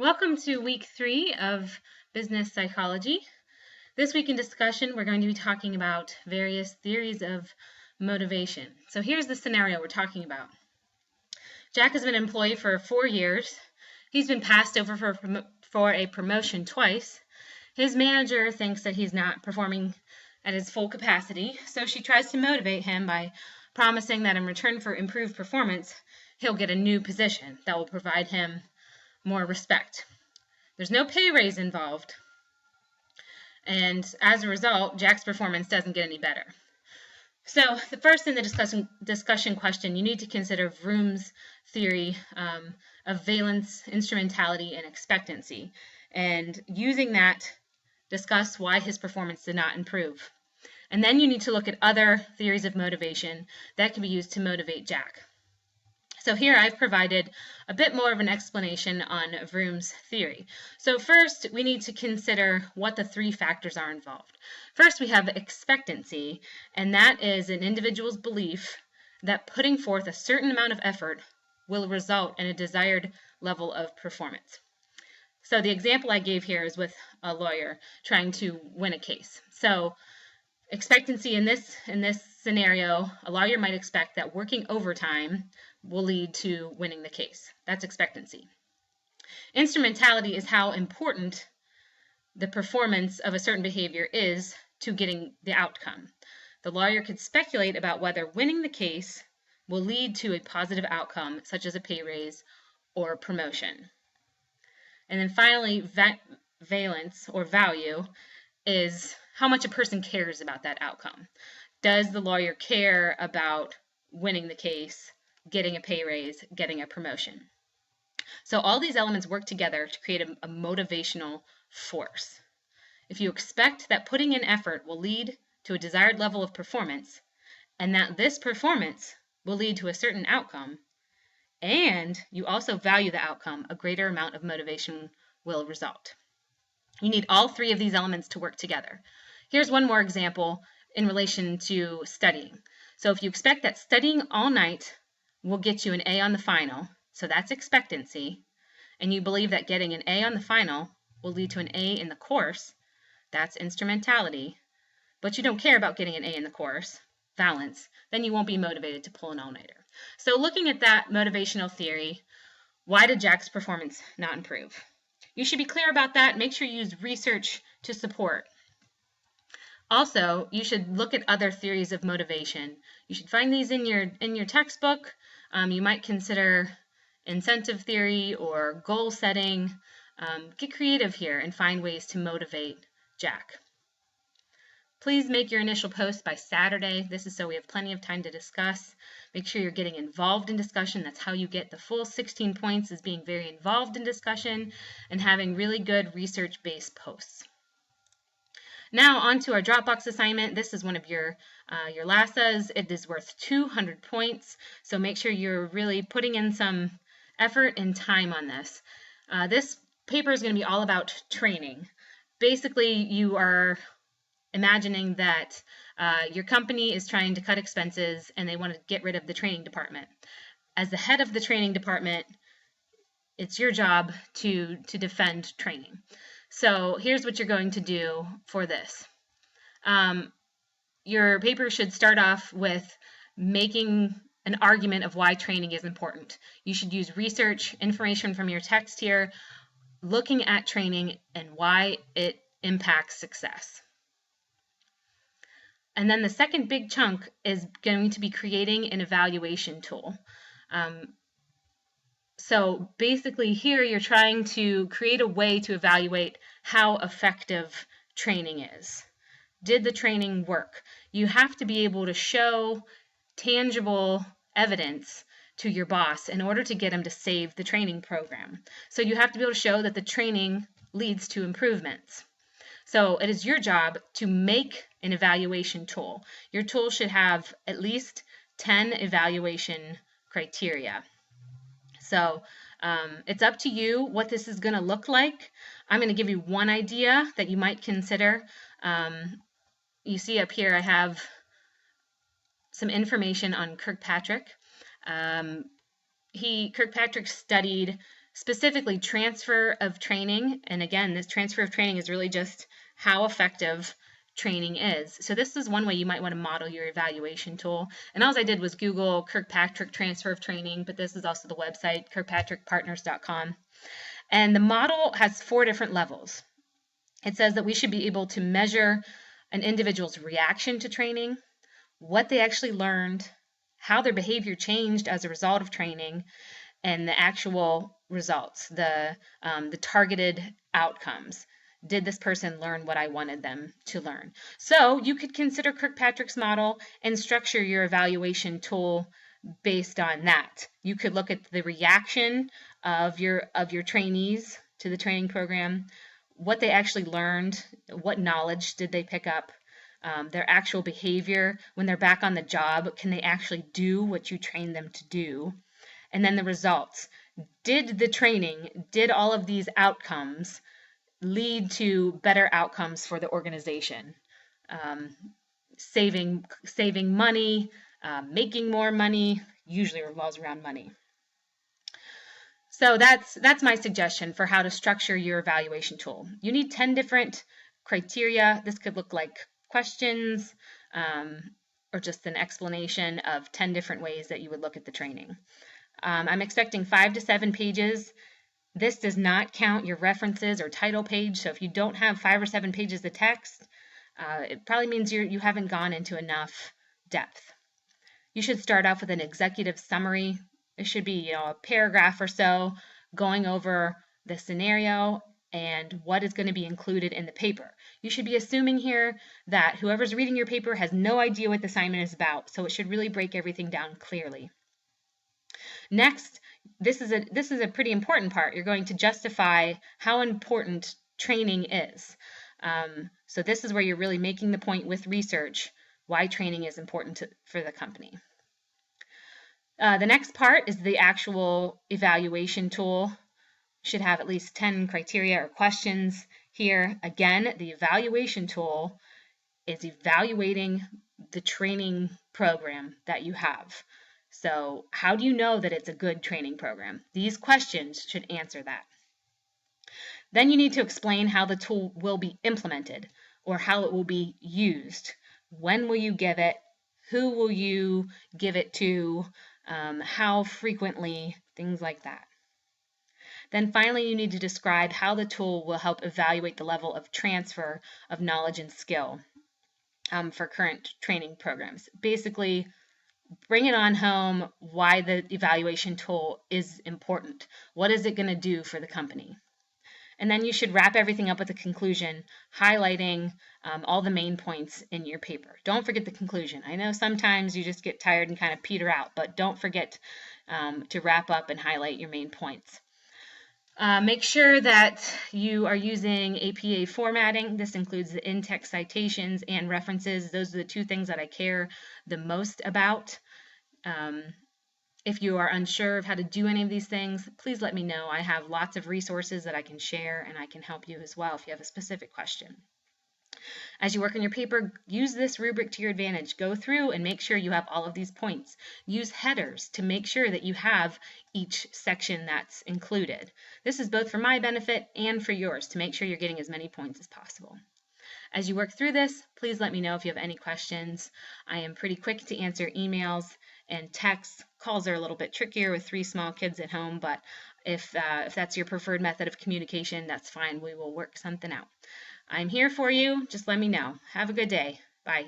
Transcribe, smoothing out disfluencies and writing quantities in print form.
Welcome to week 3 of business psychology. This week in discussion, we're going to be talking about various theories of motivation. So here's the scenario we're talking about. Jack has been an employee for 4 years. He's been passed over for a promotion twice. His manager thinks that he's not performing at his full capacity, so she tries to motivate him by promising that in return for improved performance, he'll get a new position that will provide him more respect. There's no pay raise involved, and as a result, Jack's performance doesn't get any better. So the first in the discussion question, you need to consider Vroom's theory of valence, instrumentality, and expectancy, and using that, discuss why his performance did not improve. And then you need to look at other theories of motivation that can be used to motivate Jack. So here I've provided a bit more of an explanation on Vroom's theory. So first, we need to consider what the 3 factors are involved. First, we have expectancy, and that is an individual's belief that putting forth a certain amount of effort will result in a desired level of performance. So the example I gave here is with a lawyer trying to win a case. So expectancy in this scenario, a lawyer might expect that working overtime will lead to winning the case. That's expectancy. Instrumentality is how important the performance of a certain behavior is to getting the outcome. The lawyer could speculate about whether winning the case will lead to a positive outcome, such as a pay raise or promotion. And then finally, valence or value is how much a person cares about that outcome. Does the lawyer care about winning the case, getting a pay raise, getting a promotion? So all these elements work together to create a motivational force. If you expect that putting in effort will lead to a desired level of performance, and that this performance will lead to a certain outcome, and you also value the outcome, a greater amount of motivation will result. You need all 3 of these elements to work together. Here's one more example in relation to studying. So if you expect that studying all night will get you an A on the final, so that's expectancy, and you believe that getting an A on the final will lead to an A in the course, that's instrumentality, but you don't care about getting an A in the course, valence, then you won't be motivated to pull an all-nighter. So looking at that motivational theory, why did Jack's performance not improve? You should be clear about that. Make sure you use research to support. Also, you should look at other theories of motivation. You should find these in your textbook. You might consider incentive theory or goal setting. Get creative here and find ways to motivate Jack. Please make your initial post by Saturday. This is so we have plenty of time to discuss. Make sure you're getting involved in discussion. That's how you get the full 16 points, is being very involved in discussion and having really good research-based posts. Now on to our Dropbox assignment. This is one of your LASAs. It is worth 200 points, so make sure you're really putting in some effort and time on this. This paper is going to be all about training. Basically, you are imagining that your company is trying to cut expenses and they want to get rid of the training department. As the head of the training department, it's your job to defend training. So here's what you're going to do for this. Your paper should start off with making an argument of why training is important. You should use research, information from your text here, looking at training and why it impacts success. And then the second big chunk is going to be creating an evaluation tool. So basically here you're trying to create a way to evaluate how effective training is. Did the training work? You have to be able to show tangible evidence to your boss in order to get him to save the training program. So you have to be able to show that the training leads to improvements. So it is your job to make an evaluation tool. Your tool should have at least 10 evaluation criteria. So it's up to you what this is going to look like. I'm going to give you one idea that you might consider. You see up here I have some information on Kirkpatrick. Kirkpatrick studied specifically transfer of training. And again, this transfer of training is really just how effective training is. So this is one way you might want to model your evaluation tool. And all I did was Google Kirkpatrick transfer of training, but this is also the website, kirkpatrickpartners.com. And the model has 4 different levels. It says that we should be able to measure an individual's reaction to training, what they actually learned, how their behavior changed as a result of training, and the actual results, the targeted outcomes. Did this person learn what I wanted them to learn? So you could consider Kirkpatrick's model and structure your evaluation tool based on that. You could look at the reaction of your trainees to the training program, what they actually learned, what knowledge did they pick up, their actual behavior when they're back on the job. Can they actually do what you trained them to do? And then the results. Did the training, did all of these outcomes lead to better outcomes for the organization? Saving money, making more money, usually revolves around money. So that's my suggestion for how to structure your evaluation tool. You need 10 different criteria. This could look like questions or just an explanation of 10 different ways that you would look at the training. I'm expecting 5 to 7 pages. This does not count your references or title page, so if you don't have 5 or 7 pages of text, it probably means you haven't gone into enough depth. You should start off with an executive summary. It should be, a paragraph or so going over the scenario and what is going to be included in the paper. You should be assuming here that whoever's reading your paper has no idea what the assignment is about, so it should really break everything down clearly. Next, this is a pretty important part. You're going to justify how important training is. So this is where you're really making the point with research why training is important for the company. The next part is the actual evaluation tool. Should have at least 10 criteria or questions here. Again, the evaluation tool is evaluating the training program that you have. So how do you know that it's a good training program? These questions should answer that. Then you need to explain how the tool will be implemented or how it will be used. When will you give it? Who will you give it to? How frequently? Things like that. Then finally, you need to describe how the tool will help evaluate the level of transfer of knowledge and skill for current training programs. Basically, bring it on home why the evaluation tool is important. What is it going to do for the company? And then you should wrap everything up with a conclusion, highlighting all the main points in your paper. Don't forget the conclusion. I know sometimes you just get tired and kind of peter out, but don't forget to wrap up and highlight your main points. Make sure that you are using APA formatting. This includes the in-text citations and references. Those are the 2 things that I care the most about. If you are unsure of how to do any of these things, please let me know. I have lots of resources that I can share, and I can help you as well if you have a specific question. As you work on your paper, use this rubric to your advantage. Go through and make sure you have all of these points. Use headers to make sure that you have each section that's included. This is both for my benefit and for yours to make sure you're getting as many points as possible. As you work through this, please let me know if you have any questions. I am pretty quick to answer emails and texts. Calls are a little bit trickier with 3 small kids at home, but if that's your preferred method of communication, that's fine. We will work something out. I'm here for you. Just let me know. Have a good day. Bye.